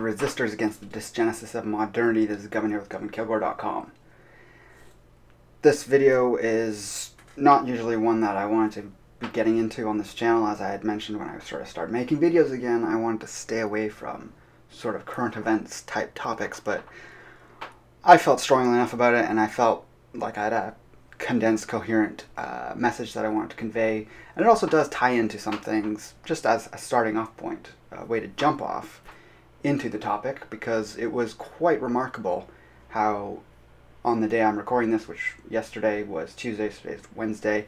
Resistors Against the Dysgenesis of Modernity. This is Govan here with GovanKilgour.com. This video is not usually one that I wanted to be getting into on this channel. As I had mentioned when I started making videos again, I wanted to stay away from sort of current events type topics, but I felt strongly enough about it, and I felt like I had a condensed, coherent message that I wanted to convey. And it also does tie into some things just as a starting off point, a way to jump off into the topic, because it was quite remarkable how on the day I'm recording this, which yesterday was Tuesday, today's Wednesday,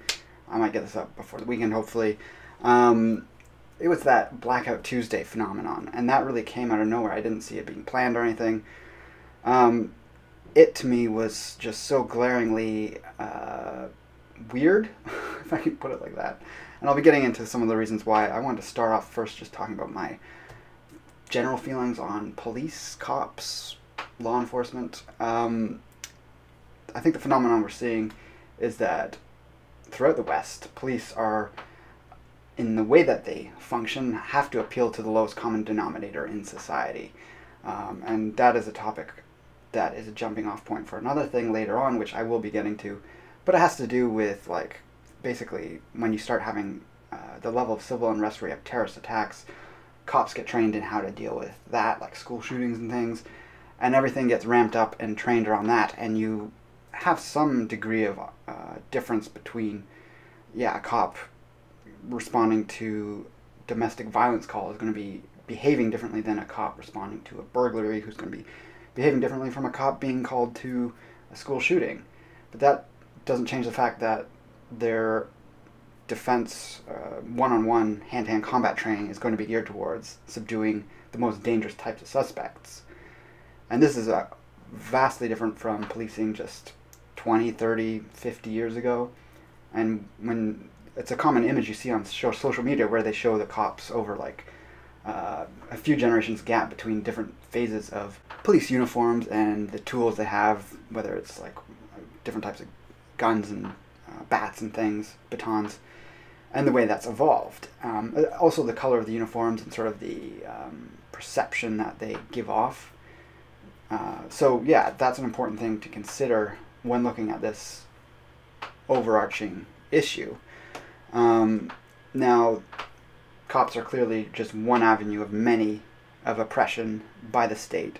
I might get this up before the weekend hopefully, it was that Blackout Tuesday phenomenon, and that really came out of nowhere. I didn't see it being planned or anything. It to me was just so glaringly weird, if I can put it like that. And I'll be getting into some of the reasons why. I wanted to start off first just talking about my general feelings on police, cops, law enforcement. I think the phenomenon we're seeing is that throughout the West, police are, in the way that they function, have to appeal to the lowest common denominator in society. And that is a topic that is a jumping off point for another thing later on, which I will be getting to. But it has to do with, like, basically when you start having the level of civil unrest where you have terrorist attacks, cops get trained in how to deal with that, like school shootings and things, and everything gets ramped up and trained around that, and you have some degree of difference between, a cop responding to domestic violence call is going to be behaving differently than a cop responding to a burglary, who's going to be behaving differently from a cop being called to a school shooting. But that doesn't change the fact that their defense, one-on-one, hand-to-hand combat training is going to be geared towards subduing the most dangerous types of suspects. And this is vastly different from policing just 20, 30, 50 years ago. And when it's a common image you see on social media where they show the cops over like a few generations gap between different phases of police uniforms and the tools they have, whether it's like different types of guns and bats and things, batons, and the way that's evolved. Also the color of the uniforms and sort of the perception that they give off. So yeah, that's an important thing to consider when looking at this overarching issue. Now, cops are clearly just one avenue of many of oppression by the state.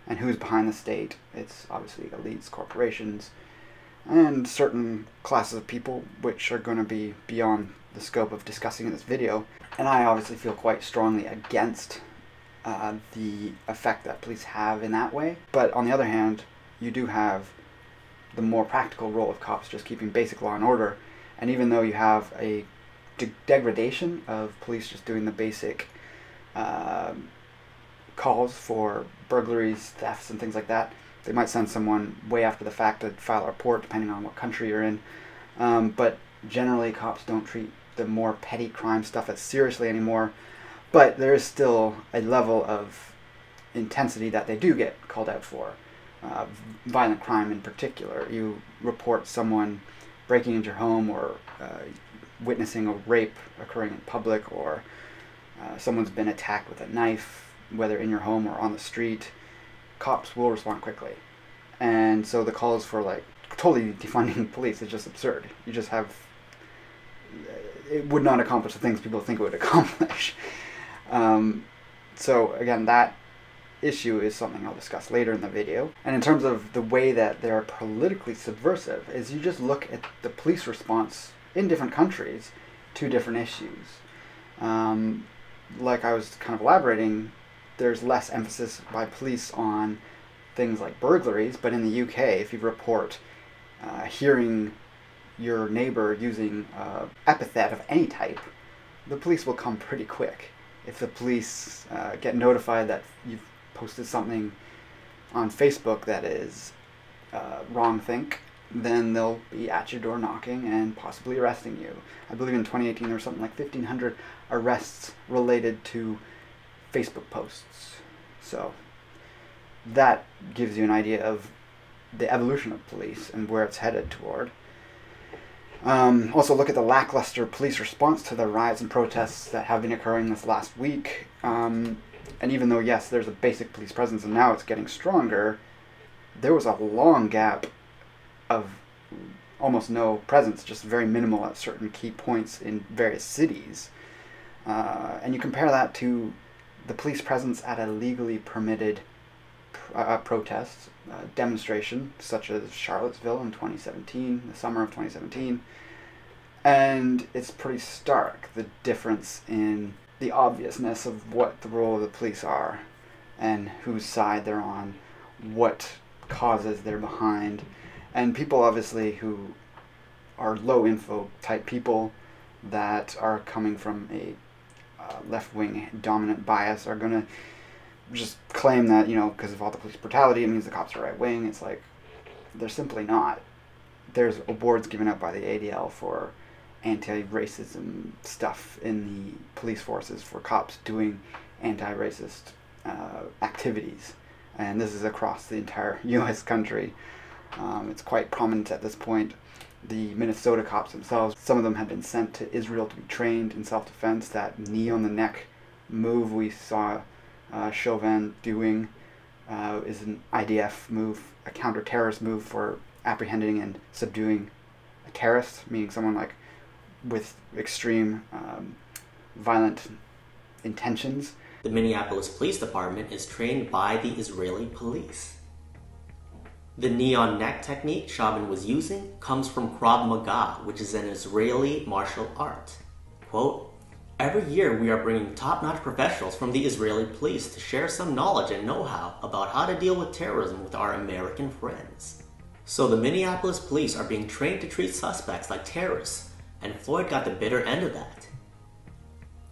And who's behind the state? It's obviously elites, corporations, and certain classes of people, which are going to be beyond the scope of discussing in this video. And I obviously feel quite strongly against the effect that police have in that way. But on the other hand, you do have the more practical role of cops just keeping basic law and order. And even though you have a degradation of police just doing the basic calls for burglaries, thefts, and things like that, they might send someone way after the fact to file a report, depending on what country you're in. But generally, cops don't treat the more petty crime stuff as seriously anymore. But there is still a level of intensity that they do get called out for. Violent crime in particular. You report someone breaking into your home, or witnessing a rape occurring in public, or someone's been attacked with a knife, whether in your home or on the street, cops will respond quickly. And so the calls for like totally defunding police is just absurd. You just have, it would not accomplish the things people think it would accomplish. So again, that issue is something I'll discuss later in the video. And in terms of the way that they're politically subversive, is you just look at the police response in different countries to different issues. Like I was kind of elaborating, there's less emphasis by police on things like burglaries, but in the UK, if you report hearing your neighbor using an epithet of any type, the police will come pretty quick. If the police get notified that you've posted something on Facebook that is wrong-think, then they'll be at your door knocking and possibly arresting you. I believe in 2018 there were something like 1,500 arrests related to Facebook posts. So that gives you an idea of the evolution of police and where it's headed toward. Also look at the lackluster police response to the riots and protests that have been occurring this last week. And even though, yes, there's a basic police presence and now it's getting stronger, there was a long gap of almost no presence, just very minimal at certain key points in various cities. And you compare that to the police presence at a legally permitted protest, demonstration, such as Charlottesville in 2017, the summer of 2017, and it's pretty stark, the difference in the obviousness of what the role of the police are and whose side they're on, what causes they're behind, and people obviously who are low info type people that are coming from a left-wing dominant bias are going to just claim that, because of all the police brutality, it means the cops are right-wing. It's like, they're simply not. There's awards given out by the ADL for anti-racism stuff in the police forces for cops doing anti-racist activities. And this is across the entire U.S. country. It's quite prominent at this point. The Minnesota cops themselves, some of them had been sent to Israel to be trained in self-defense. That knee on the neck move we saw Govan doing is an IDF move, a counter-terrorist move for apprehending and subduing a terrorist, meaning someone like with extreme violent intentions. The Minneapolis Police Department is trained by the Israeli police. The knee-on neck technique Chauvin was using comes from Krav Maga, which is an Israeli martial art. Quote, "Every year we are bringing top-notch professionals from the Israeli police to share some knowledge and know-how about how to deal with terrorism with our American friends." So the Minneapolis police are being trained to treat suspects like terrorists, and Floyd got the bitter end of that.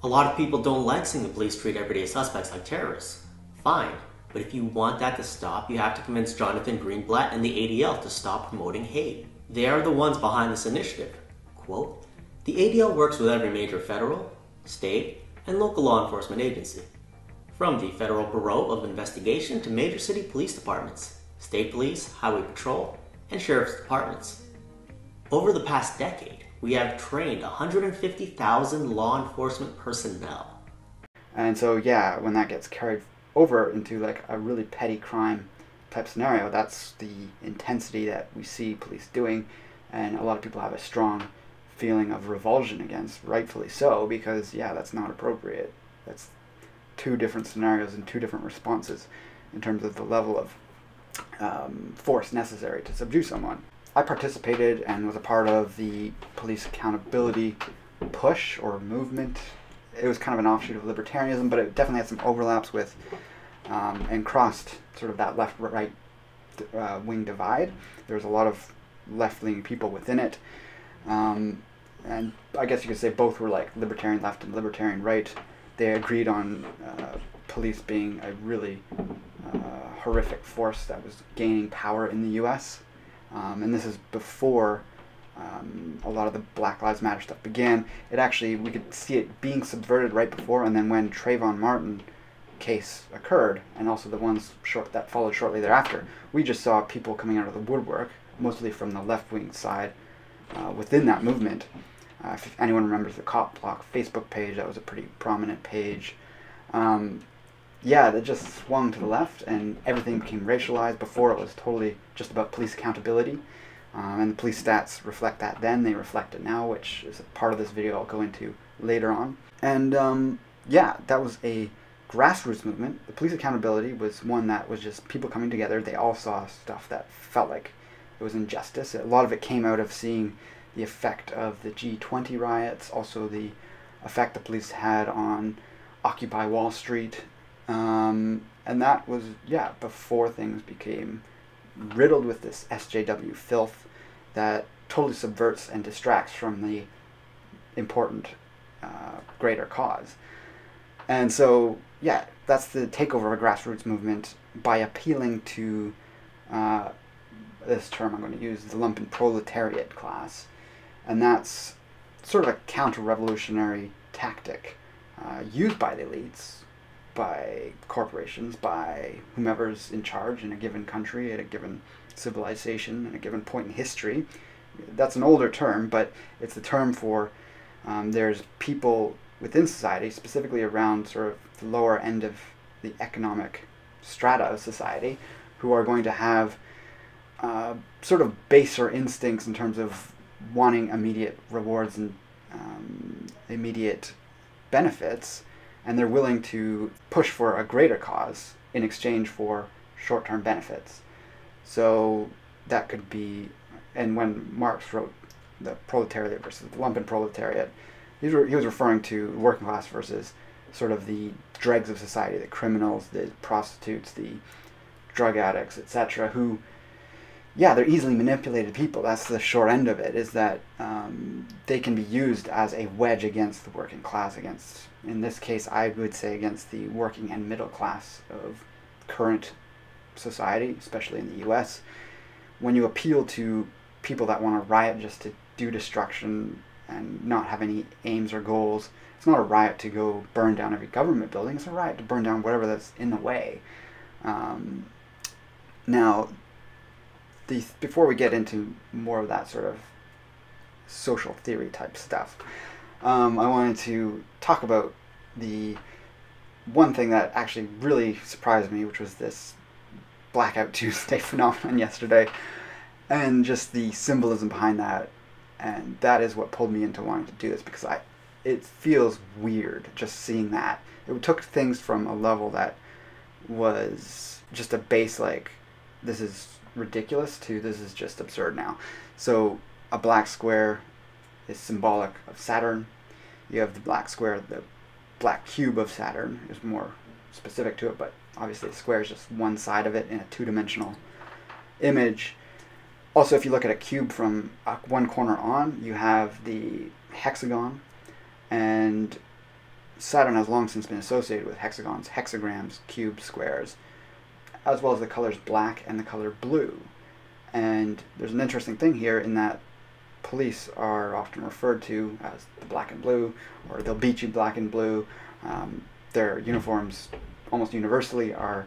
A lot of people don't like seeing the police treat everyday suspects like terrorists. Fine. But if you want that to stop, you have to convince Jonathan Greenblatt and the ADL to stop promoting hate. They are the ones behind this initiative. Quote, "The ADL works with every major federal, state, and local law enforcement agency. From the Federal Bureau of Investigation to major city police departments, state police, highway patrol, and sheriff's departments. Over the past decade, we have trained 150,000 law enforcement personnel." And so, yeah, when that gets carried over into like a really petty crime type scenario, that's the intensity that we see police doing, and a lot of people have a strong feeling of revulsion against, rightfully so, because yeah, that's not appropriate. That's two different scenarios and two different responses in terms of the level of force necessary to subdue someone. I participated and was a part of the police accountability push or movement. It was kind of an offshoot of libertarianism, but it definitely had some overlaps with and crossed sort of that left-right wing divide. There was a lot of left-leaning people within it, and I guess you could say both were like libertarian left and libertarian right. They agreed on police being a really horrific force that was gaining power in the U.S., and this is before a lot of the Black Lives Matter stuff began. It actually, we could see it being subverted right before, and then when Trayvon Martin case occurred, and also the ones that followed shortly thereafter, we just saw people coming out of the woodwork, mostly from the left-wing side within that movement. If anyone remembers the Cop Block Facebook page, that was a pretty prominent page. Yeah, that just swung to the left, and everything became racialized. Before, it was totally just about police accountability. And the police stats reflect that then, they reflect it now, which is a part of this video I'll go into later on. And yeah, that was a grassroots movement. The police accountability was one that was just people coming together. They all saw stuff that felt like it was injustice. A lot of it came out of seeing the effect of the G20 riots, also the effect the police had on Occupy Wall Street. And that was, yeah, before things became riddled with this SJW filth that totally subverts and distracts from the important greater cause. And so, yeah, that's the takeover of a grassroots movement by appealing to this term I'm going to use, the lumpen proletariat class. And that's sort of a counter-revolutionary tactic used by the elites, by corporations, by whomever's in charge in a given country, at a given civilization, at a given point in history. That's an older term, but it's the term for there's people within society, specifically around sort of the lower end of the economic strata of society who are going to have sort of baser instincts in terms of wanting immediate rewards and immediate benefits, and they're willing to push for a greater cause in exchange for short-term benefits. So that could be, and when Marx wrote the proletariat versus the lumpenproletariat, he was referring to working class versus sort of the dregs of society, the criminals, the prostitutes, the drug addicts, etc., who, yeah, they're easily manipulated people. That's the short end of it, is that they can be used as a wedge against the working class, against, in this case, I would say against the working and middle class of current society, especially in the US. When you appeal to people that want to riot just to do destruction and not have any aims or goals, it's not a riot to go burn down every government building, it's a riot to burn down whatever that's in the way. Now, before we get into more of that sort of social theory type stuff, I wanted to talk about the one thing that actually really surprised me, which was this Blackout Tuesday phenomenon yesterday, and just the symbolism behind that. And that is what pulled me into wanting to do this, because it feels weird just seeing that. It took things from a level that was just a base, like, this is ridiculous, to this is just absurd now. So a black square is symbolic of Saturn. You have the black square, the black cube of Saturn is more specific to it, but obviously the square is just one side of it in a two-dimensional image. Also, if you look at a cube from one corner on, you have the hexagon, and Saturn has long since been associated with hexagons, hexagrams, cubes, squares, as well as the colors black and the color blue. And there's an interesting thing here in that police are often referred to as the black and blue, or they'll beat you black and blue. Their uniforms almost universally are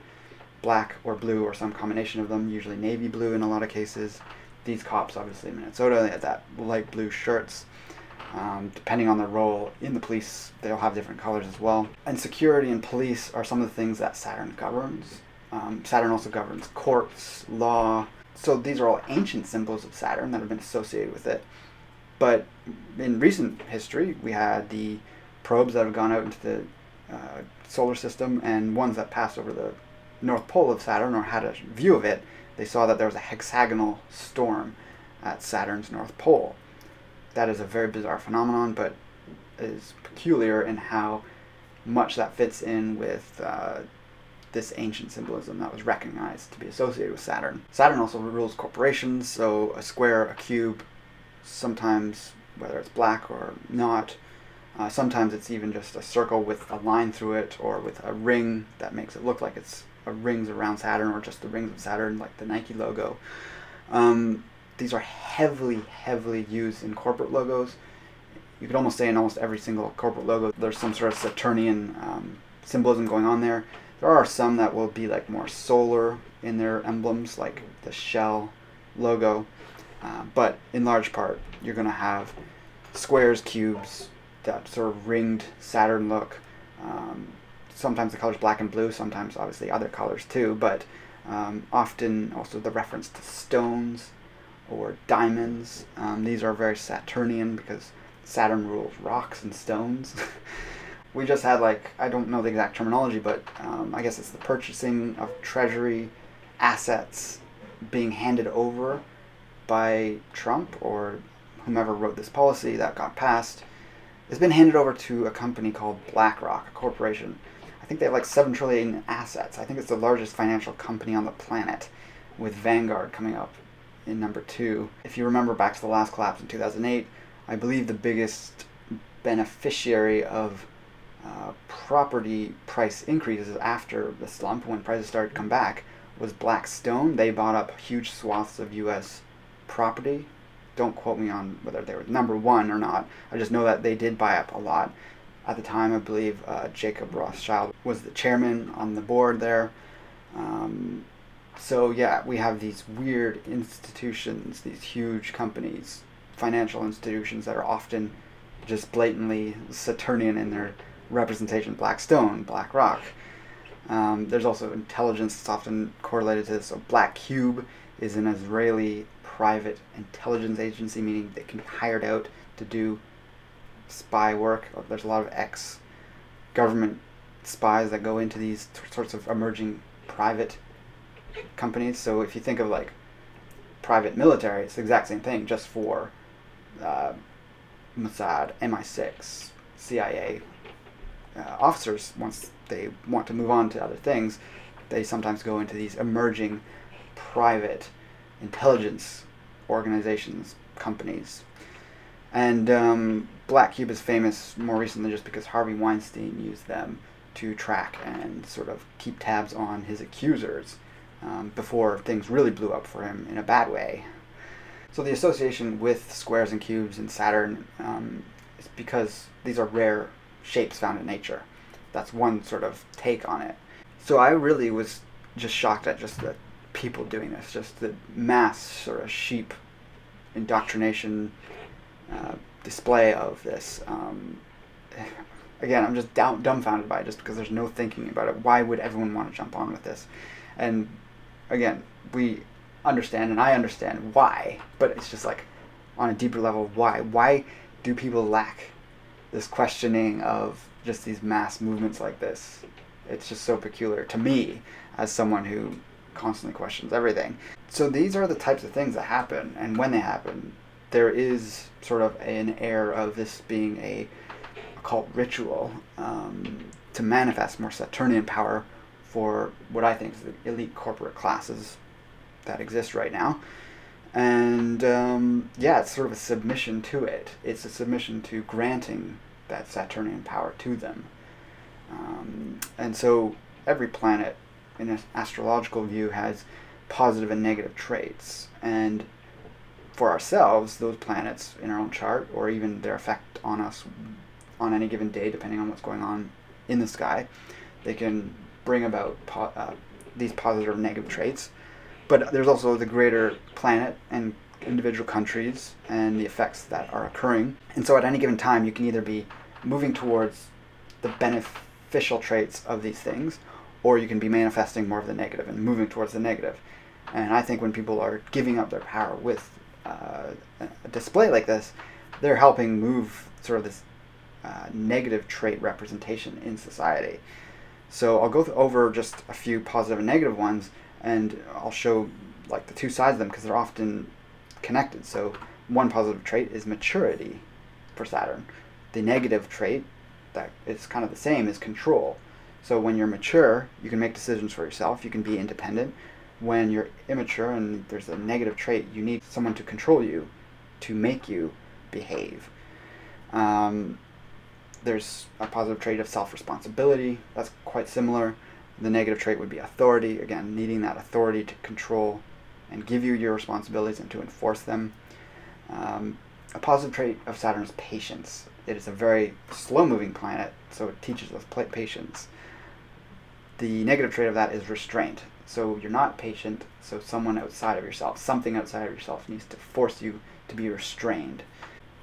black or blue or some combination of them, usually navy blue in a lot of cases. These cops, obviously in Minnesota, they have that light blue shirts. Depending on their role in the police, they'll have different colors as well. And security and police are some of the things that Saturn governs. Saturn also governs courts, law. So these are all ancient symbols of Saturn that have been associated with it. But in recent history, we had the probes that have gone out into the solar system, and ones that passed over the North Pole of Saturn, or had a view of it. They saw that there was a hexagonal storm at Saturn's North Pole. That is a very bizarre phenomenon, but is peculiar in how much that fits in with this ancient symbolism that was recognized to be associated with Saturn. Saturn also rules corporations, so a square, a cube, sometimes, whether it's black or not, sometimes it's even just a circle with a line through it, or with a ring that makes it look like it's rings around Saturn, or just the rings of Saturn, like the Nike logo. These are heavily, heavily used in corporate logos. You could almost say in almost every single corporate logo there's some sort of Saturnian symbolism going on there. There are some that will be like more solar in their emblems, like the Shell logo. But in large part, you're going to have squares, cubes, that sort of ringed Saturn look. Sometimes the color's black and blue, sometimes obviously other colors too, but often also the reference to stones or diamonds. These are very Saturnian because Saturn rules rocks and stones. We just had, like, I don't know the exact terminology, but I guess it's the purchasing of treasury assets being handed over by Trump or whomever wrote this policy that got passed. It's been handed over to a company called BlackRock, a corporation. I think they have like 7 trillion in assets. I think it's the largest financial company on the planet, with Vanguard coming up in number 2. If you remember back to the last collapse in 2008, I believe the biggest beneficiary of property price increases after the slump, when prices started to come back, was Blackstone. They bought up huge swaths of U.S. property. Don't quote me on whether they were number 1 or not. I just know that they did buy up a lot. At the time, I believe Jacob Rothschild was the chairman on the board there. So yeah, we have these weird institutions, these huge companies, financial institutions that are often just blatantly Saturnian in their representation. Blackstone, BlackRock. There's also intelligence that's often correlated to this. So Black Cube is an Israeli private intelligence agency, meaning they can be hired out to do spy work. There's a lot of ex-government spies that go into these sorts of emerging private companies. So if you think of like private military, it's the exact same thing, just for Mossad, MI6, CIA officers. Once they want to move on to other things, they sometimes go into these emerging private intelligence organizations, companies. And Black Cube is famous more recently just because Harvey Weinstein used them to track and sort of keep tabs on his accusers before things really blew up for him in a bad way. So the association with squares and cubes in Saturn is because these are rare shapes found in nature. That's one sort of take on it. So I really was just shocked at just the people doing this, just the mass sort of sheep indoctrination display of this. Again, I'm just dumbfounded by it just because there's no thinking about it. Why would everyone want to jump on with this? And again, we understand, and I understand why, but it's just like on a deeper level, why? Why do people lack this questioning of just these mass movements like this? It's just so peculiar to me as someone who constantly questions everything. So these are the types of things that happen, and when they happen, there is sort of an air of this being a occult ritual to manifest more Saturnian power for what I think is the elite corporate classes that exist right now. And yeah, it's sort of a submission to it. It's a submission to granting that Saturnian power to them. And so every planet in an astrological view has positive and negative traits. And for ourselves, those planets in our own chart, or even their effect on us on any given day, depending on what's going on in the sky, they can bring about these positive or negative traits. But there's also the greater planet and individual countries and the effects that are occurring. And so at any given time, you can either be moving towards the beneficial traits of these things, or you can be manifesting more of the negative and moving towards the negative. And I think when people are giving up their power with a display like this, they're helping move sort of this negative trait representation in society. So I'll go over just a few positive and negative ones, and I'll show like the two sides of them because they're often connected. So one positive trait is maturity for Saturn. The negative trait that is kind of the same is control. So when you're mature, you can make decisions for yourself, you can be independent. When you're immature and there's a negative trait, you need someone to control you, to make you behave. There's a positive trait of self-responsibility. That's quite similar. The negative trait would be authority. Again, needing that authority to control and give you your responsibilities and to enforce them. A positive trait of Saturn is patience. It is a very slow-moving planet, so it teaches us patience. The negative trait of that is restraint. So you're not patient, so someone outside of yourself, something outside of yourself needs to force you to be restrained.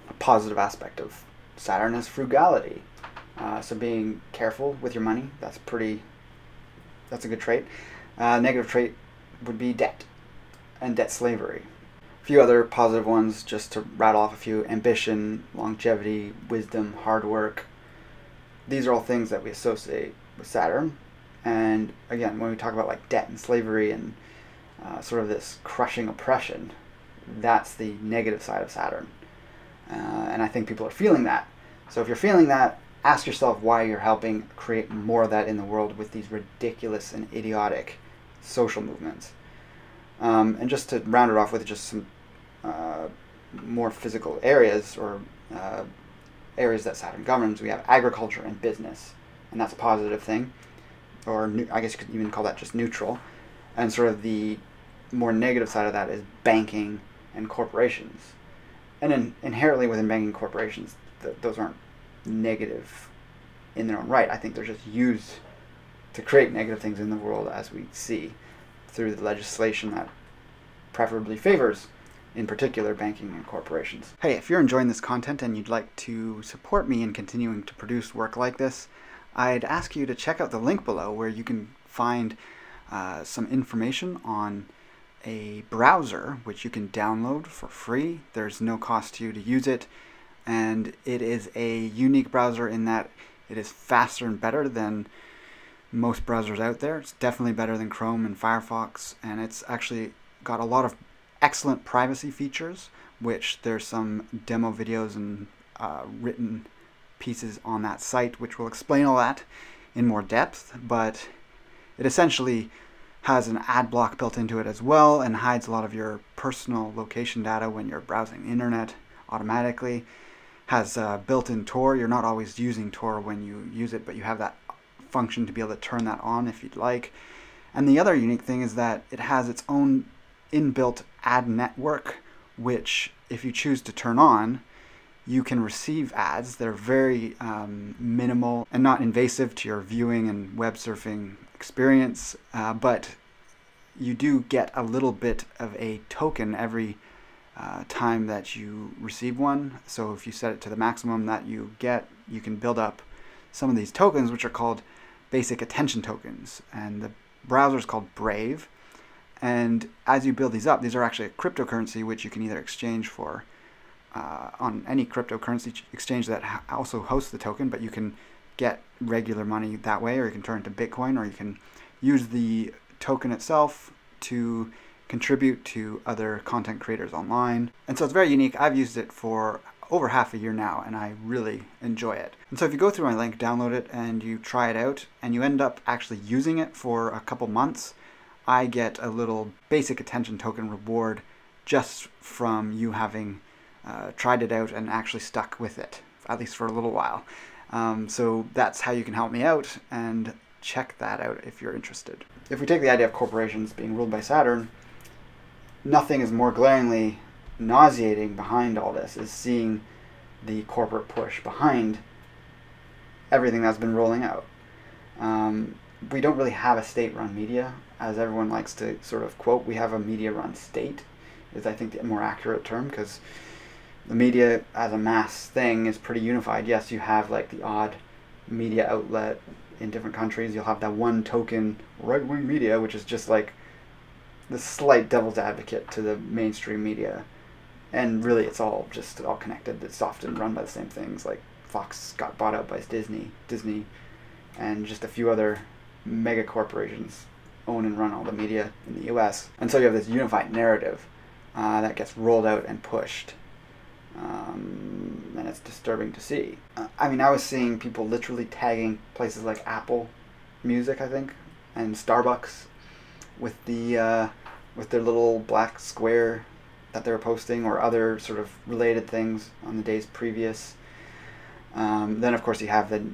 A positive aspect of Saturn is frugality. So being careful with your money, that's a good trait. Negative trait would be debt and debt slavery. A few other positive ones, just to rattle off a few: ambition, longevity, wisdom, hard work. These are all things that we associate with Saturn. And again, when we talk about like debt and slavery and sort of this crushing oppression, that's the negative side of Saturn. And I think people are feeling that. So if you're feeling that, ask yourself why you're helping create more of that in the world with these ridiculous and idiotic social movements. And just to round it off with just some more physical areas, or areas that Saturn governs, we have agriculture and business, and that's a positive thing. Or I guess you could even call that just neutral. And sort of the more negative side of that is banking and corporations. And inherently within banking and corporations, those aren't negative in their own right. I think they're just used to create negative things in the world, as we see through the legislation that preferably favors, in particular, banking and corporations. Hey, if you're enjoying this content and you'd like to support me in continuing to produce work like this, I'd ask you to check out the link below where you can find some information on a browser which you can download for free. There's no cost to you to use it, and it is a unique browser in that it is faster and better than most browsers out there. It's definitely better than Chrome and Firefox, and it's actually got a lot of excellent privacy features, which there's some demo videos and written pieces on that site which will explain all that in more depth. But it essentially has an ad block built into it as well and hides a lot of your personal location data when you're browsing the internet automatically. Has built-in Tor. You're not always using Tor when you use it, but you have that function to be able to turn that on if you'd like. And the other unique thing is that it has its own inbuilt ad network, which if you choose to turn on, you can receive ads. They're very minimal and not invasive to your viewing and web surfing experience, but you do get a little bit of a token every time that you receive one. So if you set it to the maximum that you get, you can build up some of these tokens, which are called basic attention tokens, and the browser is called Brave. And as you build these up, these are actually a cryptocurrency which you can either exchange for on any cryptocurrency exchange that also hosts the token, but you can get regular money that way, or you can turn it to Bitcoin, or you can use the token itself to contribute to other content creators online. And so it's very unique. I've used it for over half a year now, and I really enjoy it. And so if you go through my link, download it, and you try it out, and you end up actually using it for a couple months, I get a little basic attention token reward just from you having tried it out and actually stuck with it, at least for a little while. So that's how you can help me out, and check that out if you're interested. If we take the idea of corporations being ruled by Saturn, nothing is more glaringly nauseating behind all this is seeing the corporate push behind everything that's been rolling out. We don't really have a state-run media, as everyone likes to sort of quote. We have a media-run state, is I think the more accurate term, because the media as a mass thing is pretty unified. Yes, you have like the odd media outlet in different countries. You'll have that one token right-wing media, which is just like the slight devil's advocate to the mainstream media. And really it's all connected. It's often run by the same things. Like Fox got bought out by Disney, and just a few other mega corporations own and run all the media in the US. And so you have this unified narrative that gets rolled out and pushed. And it's disturbing to see. I mean, I was seeing people literally tagging places like Apple Music, I think, and Starbucks with the with their little black square that they were posting, or other sort of related things on the days previous. Then, of course, you have the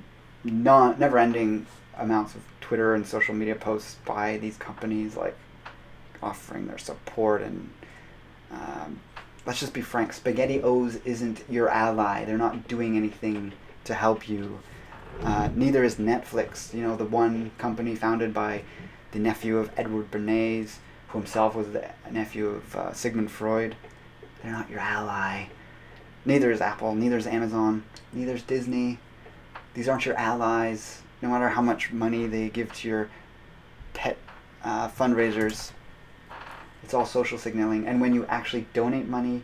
never-ending amounts of Twitter and social media posts by these companies, like offering their support and let's just be frank, SpaghettiOs isn't your ally. They're not doing anything to help you. Neither is Netflix, you know, the one company founded by the nephew of Edward Bernays, who himself was the nephew of Sigmund Freud. They're not your ally. Neither is Apple, neither is Amazon, neither is Disney. These aren't your allies, no matter how much money they give to your pet fundraisers. It's all social signaling. And when you actually donate money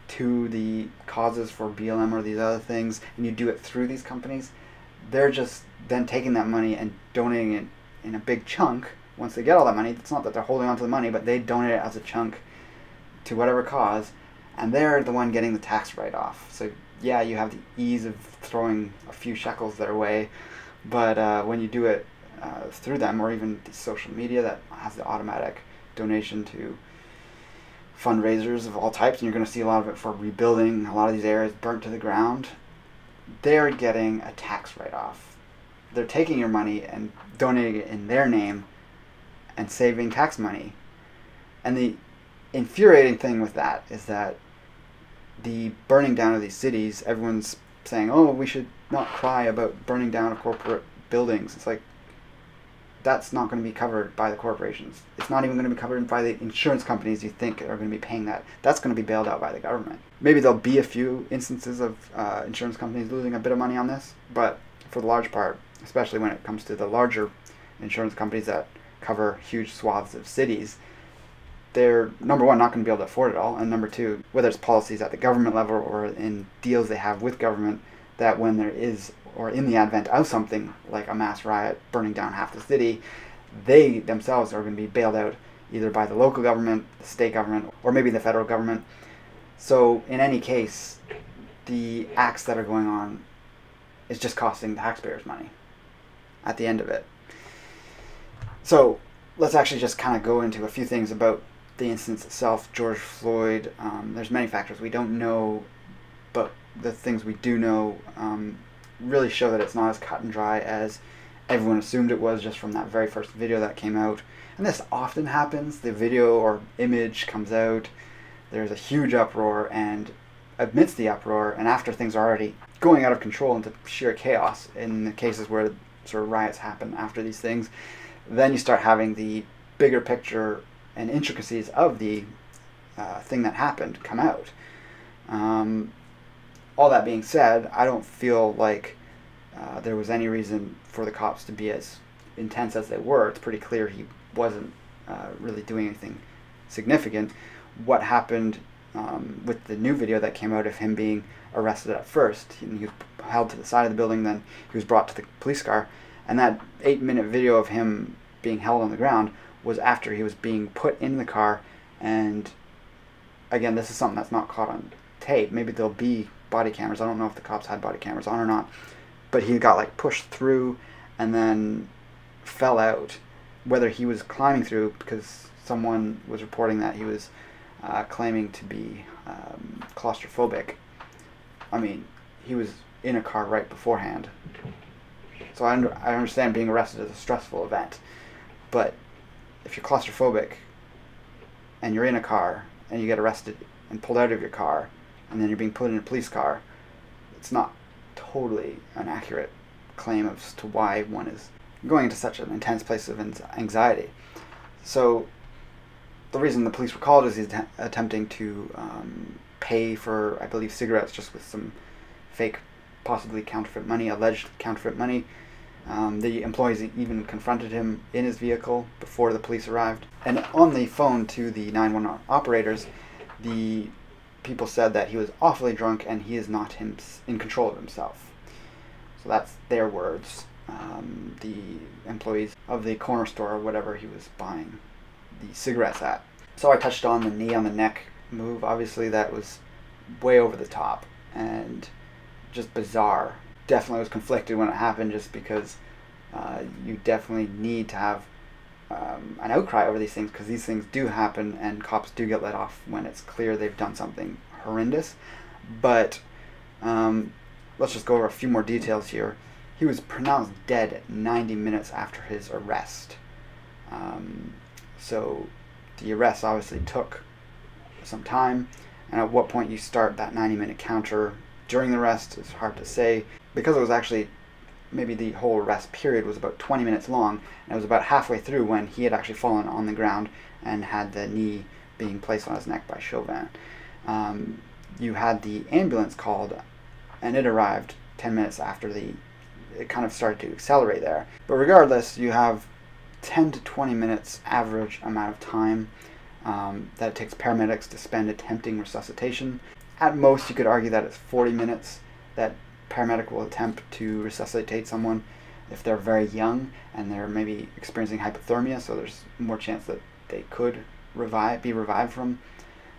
to the causes for BLM or these other things, and you do it through these companies, they're just then taking that money and donating it in a big chunk. Once they get all that money, it's not that they're holding on to the money, but they donate it as a chunk to whatever cause, and they're the one getting the tax write-off. So yeah, you have the ease of throwing a few shekels their way, but when you do it through them, or even the social media that has the automatic donation to fundraisers of all types, and you're going to see a lot of it for rebuilding a lot of these areas burnt to the ground, they're getting a tax write-off. They're taking your money and donating it in their name and saving tax money. And the infuriating thing with that is that the burning down of these cities, everyone's saying, oh, we should not cry about burning down of corporate buildings. It's like, that's not going to be covered by the corporations. It's not even going to be covered by the insurance companies you think are going to be paying that. That's going to be bailed out by the government. Maybe there'll be a few instances of insurance companies losing a bit of money on this, but for the large part, especially when it comes to the larger insurance companies that cover huge swaths of cities. They're, number one, not going to be able to afford it all, and number two, whether it's policies at the government level or in deals they have with government, that when there is, or in the advent of something like a mass riot burning down half the city, they themselves are going to be bailed out either by the local government, the state government, or maybe the federal government. So in any case, the acts that are going on is just costing taxpayers money at the end of it. So let's actually just kind of go into a few things about the instance itself. George Floyd, there's many factors we don't know, but the things we do know really show that it's not as cut and dry as everyone assumed it was just from that very first video that came out. And this often happens. The video or image comes out, there's a huge uproar, and amidst the uproar, and after things are already going out of control into sheer chaos, in the cases where sort of riots happen after these things, then you start having the bigger picture and intricacies of the thing that happened come out. All that being said, I don't feel like there was any reason for the cops to be as intense as they were. It's pretty clear he wasn't really doing anything significant. What happened with the new video that came out of him being arrested at first, he was held to the side of the building, then he was brought to the police car, and that 8-minute video of him being held on the ground was after he was being put in the car. And again, this is something that's not caught on tape. Maybe there'll be body cameras. I don't know if the cops had body cameras on or not, but he got like pushed through and then fell out. Whether he was climbing through, because someone was reporting that he was claiming to be claustrophobic. I mean, he was in a car right beforehand. So I understand being arrested is a stressful event, but if you're claustrophobic and you're in a car and you get arrested and pulled out of your car and then you're being put in a police car, it's not totally an accurate claim as to why one is going into such an intense place of anxiety. So the reason the police were called is he's attempting to pay for, I believe, cigarettes just with some fake, possibly counterfeit money, alleged counterfeit money. The employees even confronted him in his vehicle before the police arrived. And on the phone to the 911 operators, the people said that he was awfully drunk and he is not in control of himself. So that's their words. The employees of the corner store or whatever he was buying the cigarettes at. So I touched on the knee on the neck move. Obviously that was way over the top and just bizarre. Definitely was conflicted when it happened, just because you definitely need to have an outcry over these things, because these things do happen and cops do get let off when it's clear they've done something horrendous. But let's just go over a few more details here. He was pronounced dead 90 minutes after his arrest. So the arrest obviously took some time, and at what point you start that 90-minute counter during the arrest is hard to say, because it was actually, maybe the whole arrest period was about 20 minutes long, and it was about halfway through when he had actually fallen on the ground and had the knee being placed on his neck by Govan. You had the ambulance called, and it arrived 10 minutes after it kind of started to accelerate there. But regardless, you have 10 to 20 minutes average amount of time that it takes paramedics to spend attempting resuscitation. At most, you could argue that it's 40 minutes that paramedic will attempt to resuscitate someone if they're very young and they're maybe experiencing hypothermia, so there's more chance that they could be revived from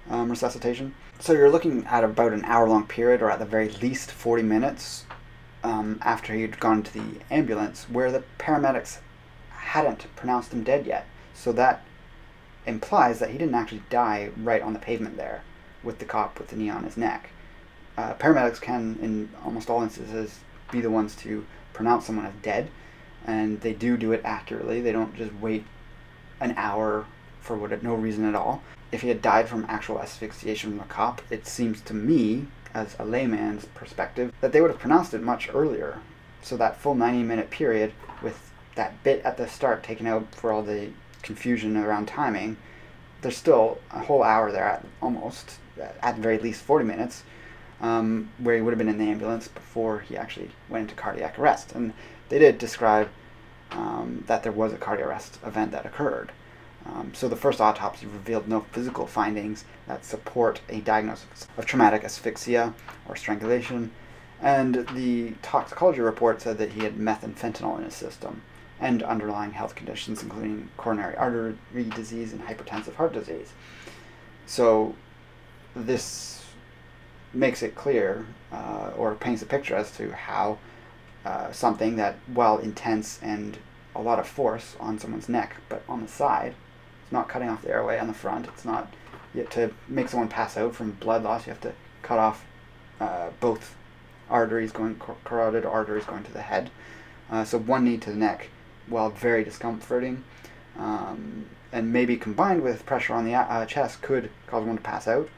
resuscitation. So you're looking at about an hour-long period, or at the very least 40 minutes after he'd gone to the ambulance, where the paramedics hadn't pronounced him dead yet. So that implies that he didn't actually die right on the pavement there with the cop with the knee on his neck. Paramedics can, in almost all instances, be the ones to pronounce someone as dead, and they do it accurately. They don't just wait an hour for no reason at all. If he had died from actual asphyxiation from the cop, it seems to me, as a layman's perspective, that they would have pronounced it much earlier. So that full 90-minute period, with that bit at the start taken out for all the confusion around timing, there's still a whole hour there, at the very least 40 minutes, where he would have been in the ambulance before he actually went into cardiac arrest. And they did describe that there was a cardiac arrest event that occurred. So the first autopsy revealed no physical findings that support a diagnosis of traumatic asphyxia or strangulation, and the toxicology report said that he had meth and fentanyl in his system, and underlying health conditions including coronary artery disease and hypertensive heart disease. So this makes it clear, or paints a picture as to how something that, while intense and a lot of force on someone's neck, but on the side, it's not cutting off the airway on the front. It's not, yet to make someone pass out from blood loss, you have to cut off both arteries going, carotid arteries going to the head. So one knee to the neck, while very discomforting, and maybe combined with pressure on the chest, could cause one to pass out,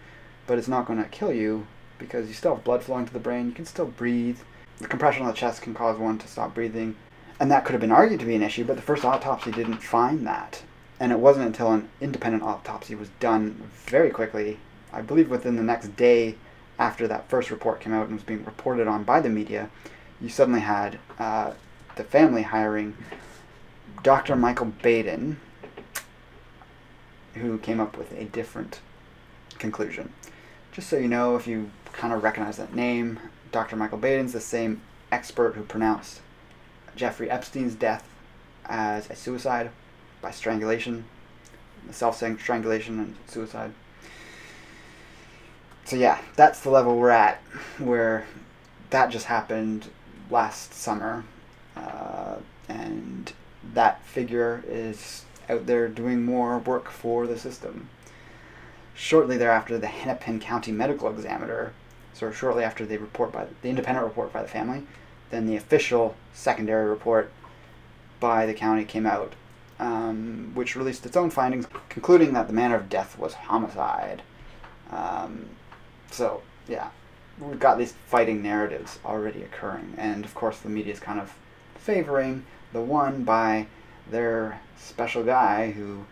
but it's not going to kill you because you still have blood flowing to the brain. You can still breathe. The compression on the chest can cause one to stop breathing, and that could have been argued to be an issue, but the first autopsy didn't find that. And it wasn't until an independent autopsy was done very quickly, I believe within the next day after that first report came out and was being reported on by the media, you suddenly had the family hiring Dr. Michael Baden, who came up with a different conclusion. Just so you know, if you kind of recognize that name, Dr. Michael Baden's the same expert who pronounced Jeffrey Epstein's death as a suicide by strangulation, self-strangulation and suicide. So yeah, that's the level we're at, where that just happened last summer, and that figure is out there doing more work for the system. Shortly thereafter, the Hennepin County Medical Examiner, so shortly after the independent report by the family, then the official secondary report by the county came out, which released its own findings, concluding that the manner of death was homicide. So, yeah, we've got these fighting narratives already occurring, and of course the media is kind of favoring the one by their special guy who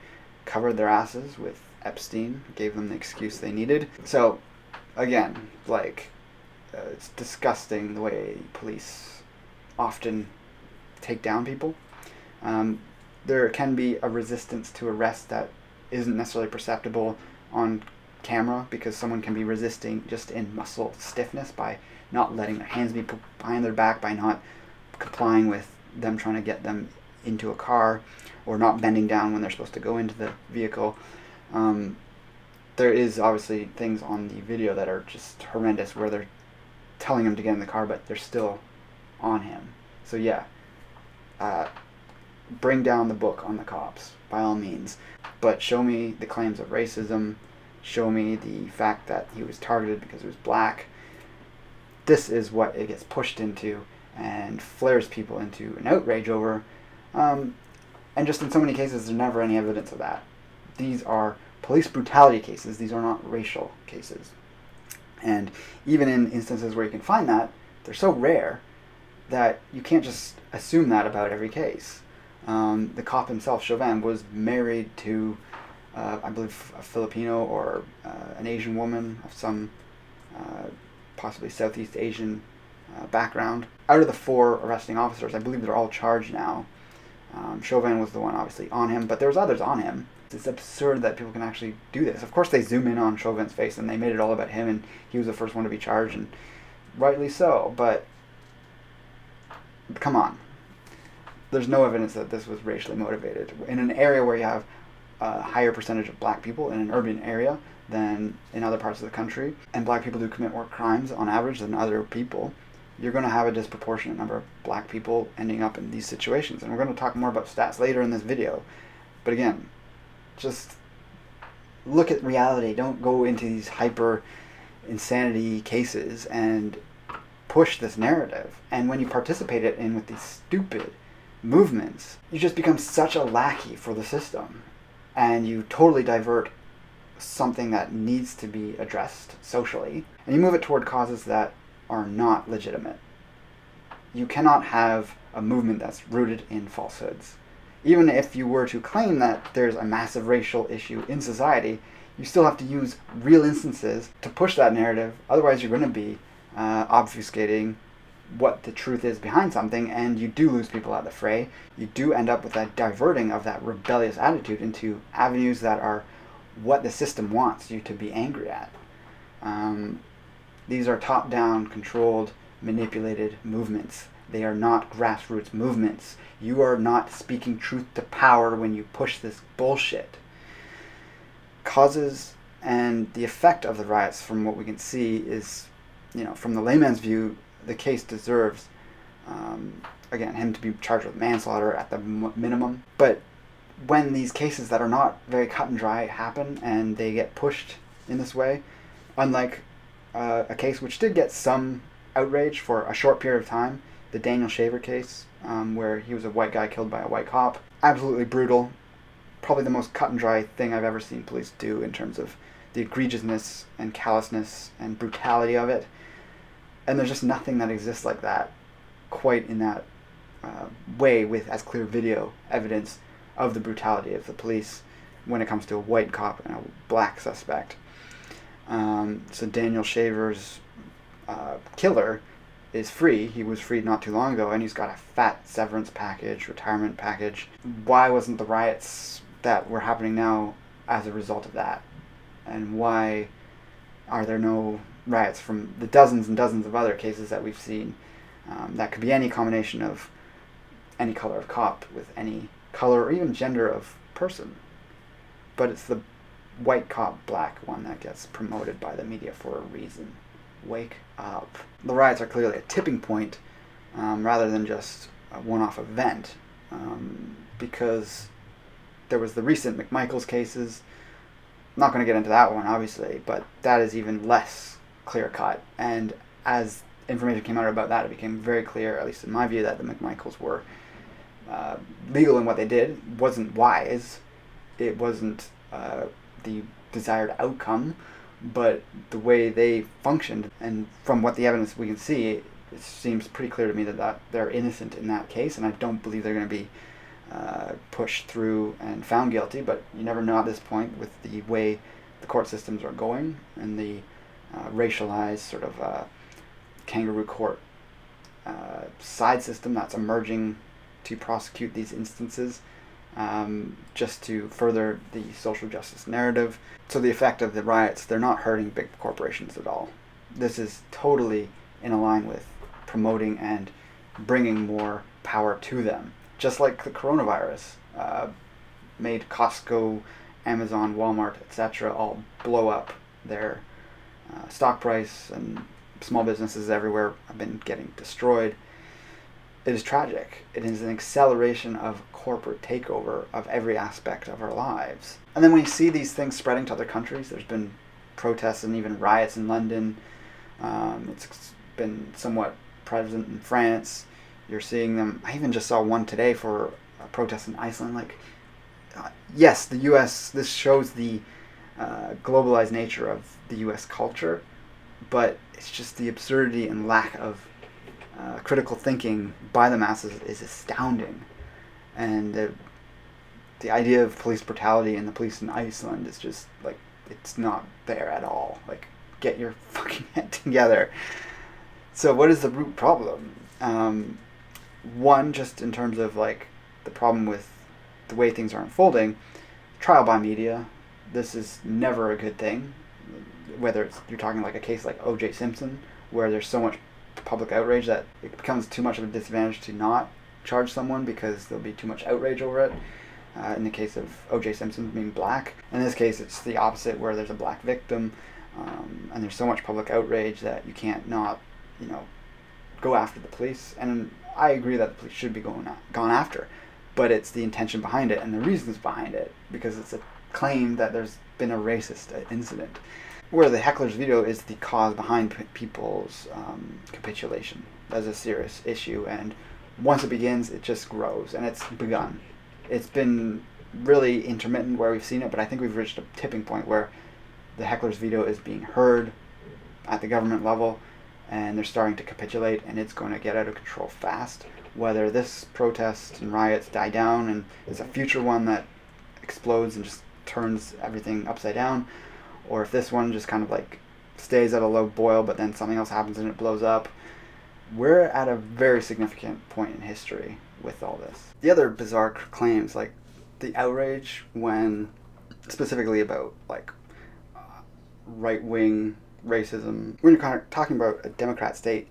covered their asses with Epstein, gave them the excuse they needed. So, again, like, it's disgusting the way police often take down people. There can be a resistance to arrest that isn't necessarily perceptible on camera, because someone can be resisting just in muscle stiffness by not letting their hands be put behind their back, by not complying with them trying to get them into a car, or not bending down when they're supposed to go into the vehicle. There is obviously things on the video that are just horrendous, where they're telling him to get in the car, but they're still on him. So yeah, bring down the book on the cops, by all means. But show me the claims of racism, show me the fact that he was targeted because he was black. This is what it gets pushed into and flares people into an outrage over. And just in so many cases, there's never any evidence of that. These are police brutality cases. These are not racial cases. And even in instances where you can find that, they're so rare that you can't just assume that about every case. The cop himself, Govan, was married to, I believe, a Filipino or an Asian woman of some possibly Southeast Asian background. Out of the 4 arresting officers, I believe they're all charged now. Govan was the one obviously on him, but there was others on him. It's absurd that people can actually do this. Of course they zoom in on Chauvin's face and they made it all about him, and he was the first one to be charged, and rightly so, but come on. There's no evidence that this was racially motivated. In an area where you have a higher percentage of black people in an urban area than in other parts of the country, and black people do commit more crimes on average than other people, you're going to have a disproportionate number of black people ending up in these situations. And we're going to talk more about stats later in this video. But again, just look at reality. Don't go into these hyper insanity cases and push this narrative. And when you participate in with these stupid movements, you just become such a lackey for the system, and you totally divert something that needs to be addressed socially, and you move it toward causes that are not legitimate. You cannot have a movement that's rooted in falsehoods. Even if you were to claim that there's a massive racial issue in society, you still have to use real instances to push that narrative. Otherwise, you're going to be obfuscating what the truth is behind something, and you do lose people at the fray. You do end up with that diverting of that rebellious attitude into avenues that are what the system wants you to be angry at. These are top-down, controlled, manipulated movements. They are not grassroots movements. You are not speaking truth to power when you push this bullshit. Causes and the effect of the riots, from what we can see, is, from the layman's view, the case deserves, again, him to be charged with manslaughter at the minimum. But when these cases that are not very cut and dry happen and they get pushed in this way, unlike a case which did get some outrage for a short period of time, the Daniel Shaver case, where he was a white guy killed by a white cop, absolutely brutal. Probably the most cut and dry thing I've ever seen police do in terms of the egregiousness and callousness and brutality of it. And there's just nothing that exists like that, quite in that way, with as clear video evidence of the brutality of the police when it comes to a white cop and a black suspect. So Daniel Shaver's killer is free. He was freed not too long ago, and he's got a fat severance package, retirement package. Why wasn't the riots that were happening now as a result of that? And why are there no riots from the dozens and dozens of other cases that we've seen? That could be any combination of any color of cop with any color or even gender of person. But it's the white cop black one that gets promoted by the media for a reason. Wake up. The riots are clearly a tipping point rather than just a one-off event, because there was the recent McMichael's cases. I'm not going to get into that one, obviously, but that is even less clear-cut. And as information came out about that, it became very clear, at least in my view, that the McMichaels were legal in what they did. It wasn't wise. It wasn't the desired outcome, but the way they functioned. And from what the evidence we can see, it seems pretty clear to me that they're innocent in that case, and I don't believe they're going to be pushed through and found guilty, but you never know at this point with the way the court systems are going and the racialized sort of kangaroo court side system that's emerging to prosecute these instances, just to further the social justice narrative. So the effect of the riots, they're not hurting big corporations at all. This is totally in line with promoting and bringing more power to them. Just like the coronavirus made Costco, Amazon, Walmart, etc. all blow up their stock price, and small businesses everywhere have been getting destroyed. It is tragic. It is an acceleration of corporate takeover of every aspect of our lives. And then when you see these things spreading to other countries, there's been protests and even riots in London. It's been somewhat present in France. You're seeing them. I even just saw one today for a protest in Iceland. Yes, the U.S., this shows the globalized nature of the U.S. culture, but it's just the absurdity and lack of critical thinking by the masses is astounding. And the idea of police brutality and the police in Iceland is just, it's not there at all. Get your fucking head together. So what is the root problem? One, just in terms of the problem with the way things are unfolding, trial by media. This is never a good thing. Whether you're talking a case like O.J. Simpson, where there's so much public outrage that it becomes too much of a disadvantage to not charge someone because there'll be too much outrage over it. In the case of O.J. Simpson being black. In this case, it's the opposite, where there's a black victim, and there's so much public outrage that you can't not, go after the police. And I agree that the police should be gone after, but it's the intention behind it and the reasons behind it, because it's a claim that there's been a racist incident, where the heckler's veto is the cause behind people's capitulation. That's a serious issue, and once it begins, it just grows, and it's begun. It's been really intermittent where we've seen it, but I think we've reached a tipping point where the heckler's veto is being heard at the government level, and they're starting to capitulate, and it's going to get out of control fast. Whether this protest and riots die down and is a future one that explodes and just turns everything upside down, or if this one just kind of stays at a low boil, but then something else happens and it blows up, we're at a very significant point in history with all this. The other bizarre claims, like the outrage when, specifically about like right-wing racism, when you're kind of talking about a Democrat state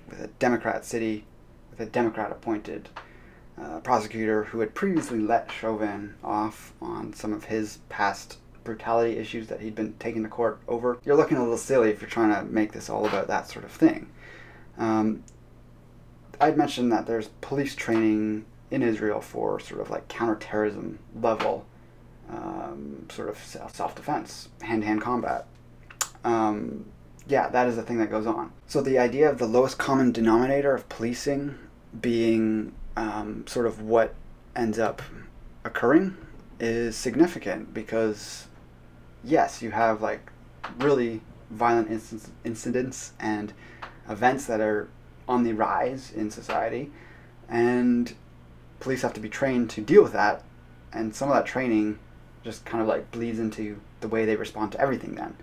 with a Democrat city with a Democrat-appointed prosecutor who had previously let Chauvin off on some of his past brutality issues that he'd been taken to court over. You're looking a little silly if you're trying to make this all about that sort of thing. I'd mentioned that there's police training in Israel for sort of like counterterrorism level sort of self-defense, hand-to-hand combat. Yeah, that is a thing that goes on. So the idea of the lowest common denominator of policing being sort of what ends up occurring is significant because, yes, you have like really violent incidents and events that are on the rise in society, and police have to be trained to deal with that, and some of that training just kind of like bleeds into the way they respond to everything then.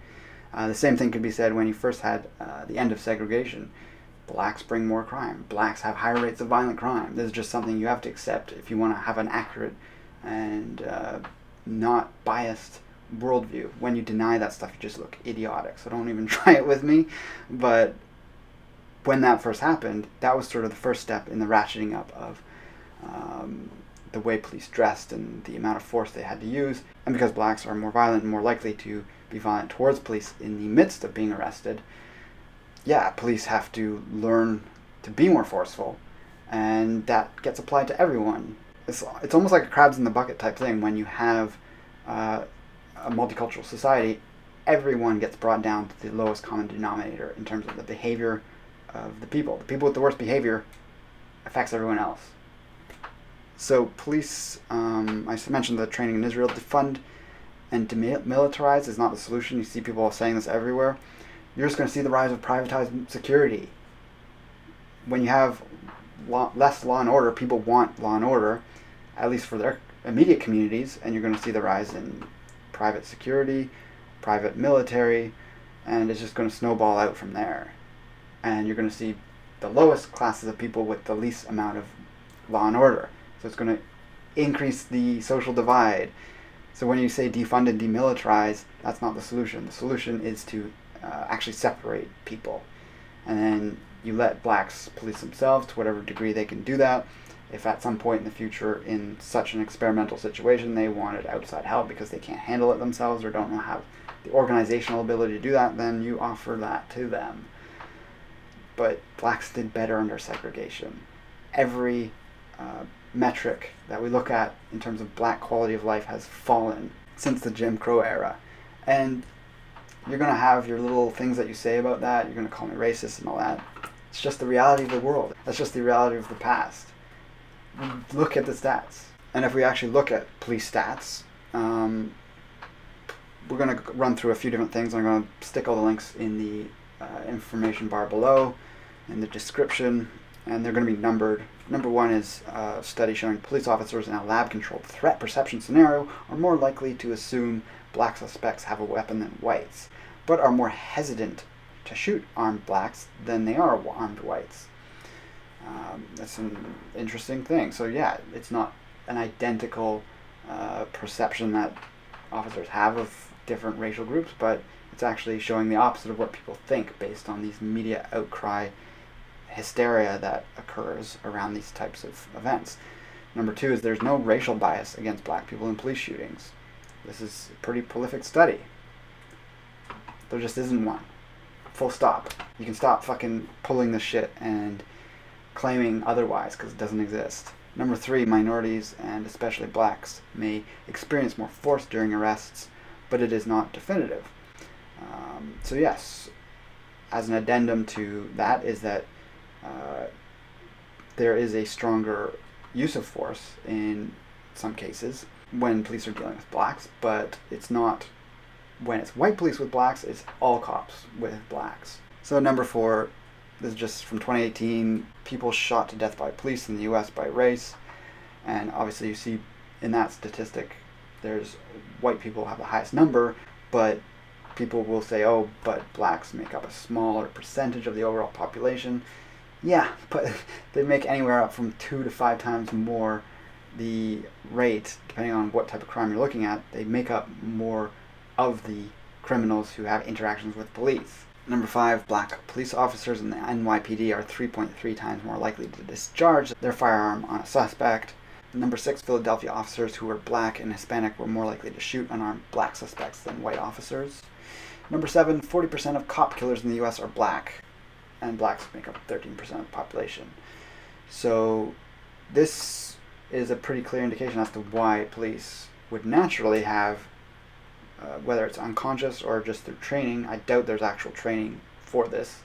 The same thing could be said when you first had the end of segregation. Blacks bring more crime. Blacks have higher rates of violent crime. This is just something you have to accept if you want to have an accurate and not biased worldview. When you deny that stuff, you just look idiotic. So don't even try it with me. But when that first happened, that was sort of the first step in the ratcheting up of the way police dressed and the amount of force they had to use. And because blacks are more violent and more likely to be violent towards police in the midst of being arrested, yeah, police have to learn to be more forceful, and that gets applied to everyone. It's almost like a crabs in the bucket type thing. When you have a multicultural society, everyone gets brought down to the lowest common denominator in terms of the behavior of the people. The people with the worst behavior affects everyone else. So police, I mentioned the training in Israel, defund and demilitarize is not the solution. You see people saying this everywhere. You're just going to see the rise of privatized security. When you have less law and order, people want law and order, at least for their immediate communities, and you're going to see the rise in private security, private military, and it's just going to snowball out from there. And you're going to see the lowest classes of people with the least amount of law and order. So it's going to increase the social divide. So when you say defund and demilitarize, that's not the solution. The solution is to actually separate people. And then you let blacks police themselves to whatever degree they can do that. If at some point in the future, in such an experimental situation, they wanted outside help because they can't handle it themselves or don't have the organizational ability to do that, then you offer that to them. But blacks did better under segregation. Every metric that we look at in terms of black quality of life has fallen since the Jim Crow era. And you're going to have your little things that you say about that. You're going to call me racist and all that. It's just the reality of the world. That's just the reality of the past. Look at the stats. And if we actually look at police stats, we're going to run through a few different things. I'm going to stick all the links in the information bar below, in the description, and they're going to be numbered. Number one is a study showing police officers in a lab-controlled threat perception scenario are more likely to assume black suspects have a weapon than whites, but are more hesitant to shoot armed blacks than they are armed whites. That's an interesting thing. So yeah, it's not an identical perception that officers have of different racial groups, but it's actually showing the opposite of what people think based on these media outcry hysteria that occurs around these types of events. Number two is there's no racial bias against black people in police shootings. This is a pretty prolific study. There just isn't one. Full stop. You can stop fucking pulling this shit and claiming otherwise because it doesn't exist. Number three, minorities and especially blacks may experience more force during arrests, but it is not definitive. So yes, as an addendum to that is that there is a stronger use of force in some cases when police are dealing with blacks, but it's not when it's white police with blacks, it's all cops with blacks. So number four, this is just from 2018, people shot to death by police in the US by race, and obviously you see in that statistic there's white people have the highest number, but people will say, oh, but blacks make up a smaller percentage of the overall population. Yeah, but they make anywhere up from 2 to 5 times more the rate, depending on what type of crime you're looking at. They make up more of the criminals who have interactions with police. Number 5, black police officers in the NYPD are 3.3 times more likely to discharge their firearm on a suspect. Number 6, Philadelphia officers who were black and Hispanic were more likely to shoot unarmed black suspects than white officers. Number 7, 40% of cop killers in the U.S. are black, and blacks make up 13% of the population. So this is a pretty clear indication as to why police would naturally have, whether it's unconscious or just through training. I doubt there's actual training for this,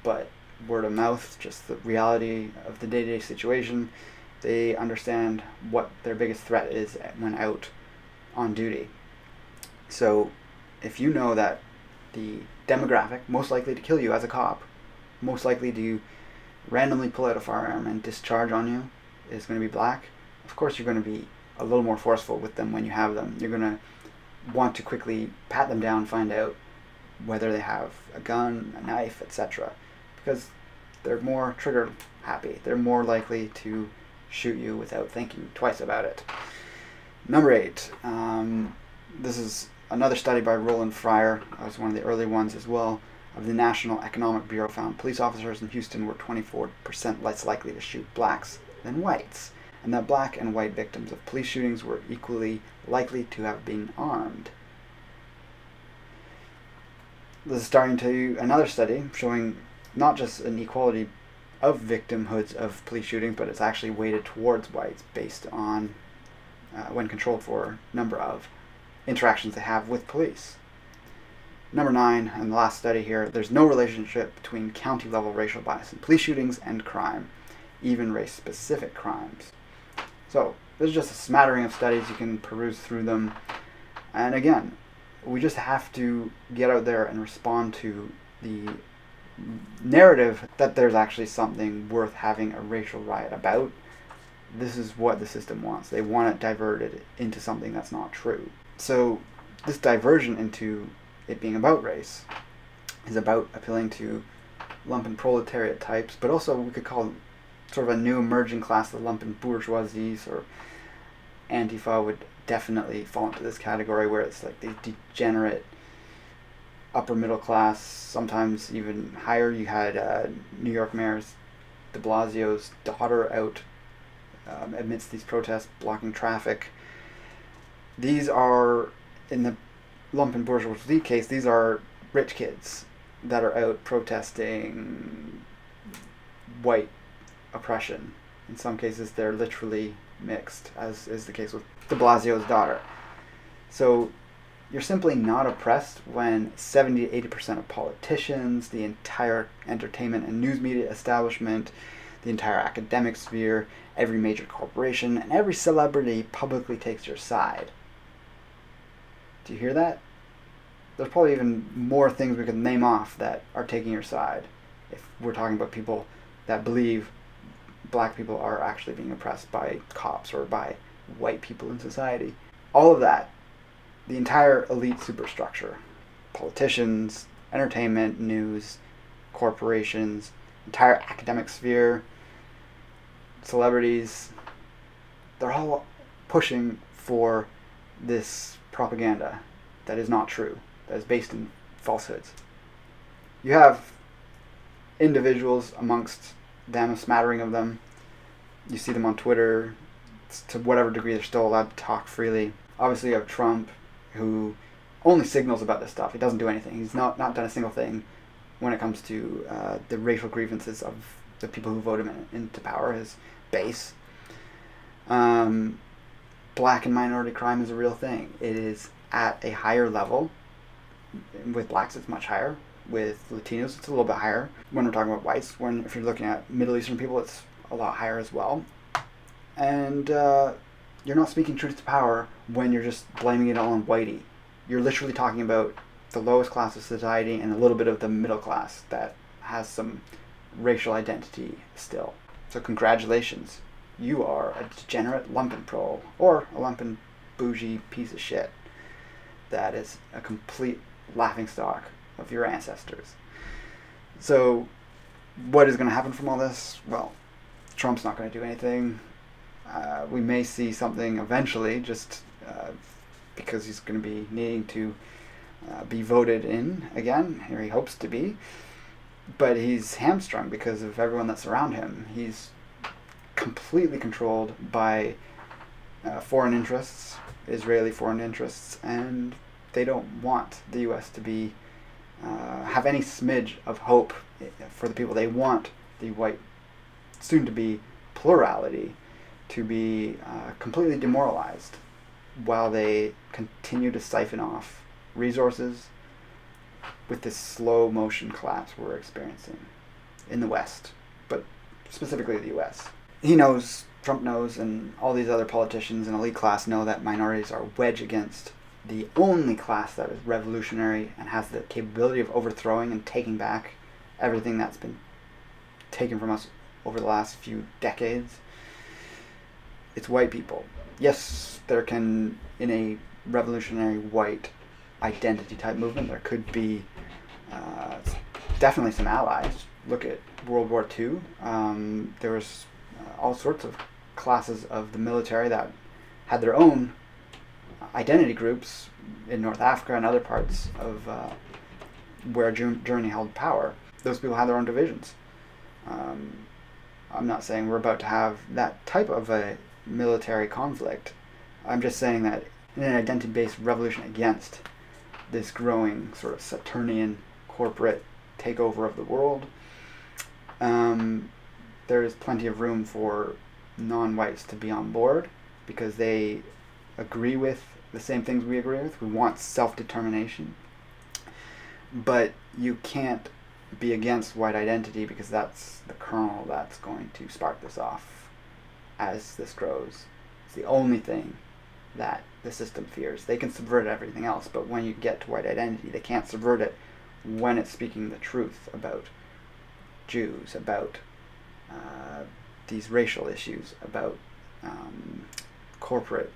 but word of mouth, just the reality of the day-to-day situation, they understand what their biggest threat is when out on duty. So if you know that the demographic most likely to kill you as a cop, most likely to randomly pull out a firearm and discharge on you is going to be black, of course you're going to be a little more forceful with them when you have them. You're going to want to quickly pat them down, find out whether they have a gun, a knife, etc. Because they're more trigger happy. They're more likely to shoot you without thinking twice about it. Number 8. This is another study by Roland Fryer. That was one of the early ones as well. Of the National Economic Bureau found police officers in Houston were 24% less likely to shoot blacks than whites, and that black and white victims of police shootings were equally likely to have been armed. This is starting to another study showing not just an equality of victimhoods of police shootings, but it's actually weighted towards whites based on when controlled for number of interactions they have with police. Number 9, and the last study here, there's no relationship between county-level racial bias in police shootings and crime, even race-specific crimes. So, this is just a smattering of studies. You can peruse through them. And again, we just have to get out there and respond to the narrative that there's actually something worth having a racial riot about. This is what the system wants. They want it diverted into something that's not true. So, this diversion into it being about race is about appealing to lumpen proletariat types, but also we could call sort of a new emerging class, the lumpen bourgeoisies, or Antifa would definitely fall into this category, where it's like the degenerate upper middle class, sometimes even higher. You had New York Mayor de Blasio's daughter out amidst these protests, blocking traffic. These are, in the lumpen bourgeoisie case, these are rich kids that are out protesting white oppression. In some cases, they're literally mixed, as is the case with de Blasio's daughter. So you're simply not oppressed when 70 to 80% of politicians, the entire entertainment and news media establishment, the entire academic sphere, every major corporation, and every celebrity publicly takes your side. Do you hear that? There's probably even more things we could name off that are taking your side if we're talking about people that believe black people are actually being oppressed by cops or by white people in society. All of that, the entire elite superstructure, politicians, entertainment, news, corporations, entire academic sphere, celebrities, they're all pushing for this propaganda that is not true, that is based in falsehoods. You have individuals amongst them, a smattering of them. You see them on Twitter. To whatever degree they're still allowed to talk freely. Obviously you have Trump, who only signals about this stuff. He doesn't do anything. He's not done a single thing when it comes to the racial grievances of the people who vote him into power, his base. Black and minority crime is a real thing. It is at a higher level. With blacks, it's much higher. With Latinos, it's a little bit higher. When we're talking about whites, if you're looking at Middle Eastern people, it's a lot higher as well. And you're not speaking truth to power when you're just blaming it all on whitey. You're literally talking about the lowest class of society and a little bit of the middle class that has some racial identity still. So congratulations. You are a degenerate lumpen prole, or a lumpen bougie piece of shit that is a complete laughingstock of your ancestors. So What is going to happen from all this? Well, Trump's not going to do anything. We may see something eventually, just because he's going to be needing to be voted in again, or he hopes to be. But he's hamstrung because of everyone that's around him. He's completely controlled by foreign interests, Israeli foreign interests, and they don't want the U.S. to be have any smidge of hope for the people. They want the white, soon-to-be plurality to be completely demoralized while they continue to siphon off resources with this slow motion collapse we're experiencing in the West, but specifically the U.S. He knows, Trump knows, and all these other politicians and elite class know that minorities are wedged against the only class that is revolutionary and has the capability of overthrowing and taking back everything that's been taken from us over the last few decades. It's white people. Yes, there can, in a revolutionary white identity type movement, there could be definitely some allies. Look at World War II. There was all sorts of classes of the military that had their own identity groups in North Africa and other parts of where Germany held power. Those people had their own divisions. I'm not saying we're about to have that type of a military conflict. I'm just saying that in an identity-based revolution against this growing sort of Saturnian corporate takeover of the world, there is plenty of room for non-whites to be on board because they agree with the same things we agree with. We want self-determination. But you can't be against white identity because that's the kernel that's going to spark this off as this grows. It's the only thing that the system fears. They can subvert everything else, but when you get to white identity, they can't subvert it when it's speaking the truth about Jews, about these racial issues, about corporate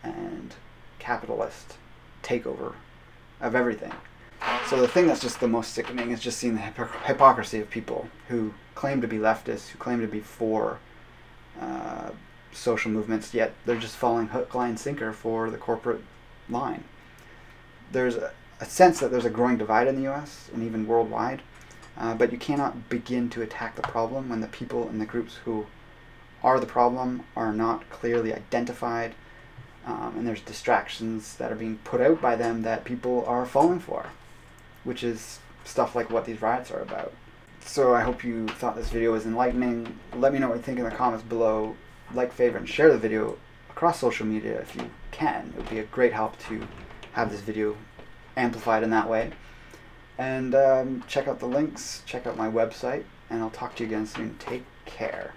and capitalist takeover of everything. So the thing that's just the most sickening is just seeing the hypocrisy of people who claim to be leftists, who claim to be for social movements, yet they're just falling hook, line, sinker for the corporate line. There's a sense that there's a growing divide in the U.S. and even worldwide, but you cannot begin to attack the problem when the people and the groups who are the problem are not clearly identified, and there's distractions that are being put out by them that people are falling for, which is stuff like what these riots are about. So I hope you thought this video was enlightening. Let me know what you think in the comments below. Like, favorite, and share the video across social media if you can. It would be a great help to have this video amplified in that way. And check out the links, check out my website, and I'll talk to you again soon. Take care.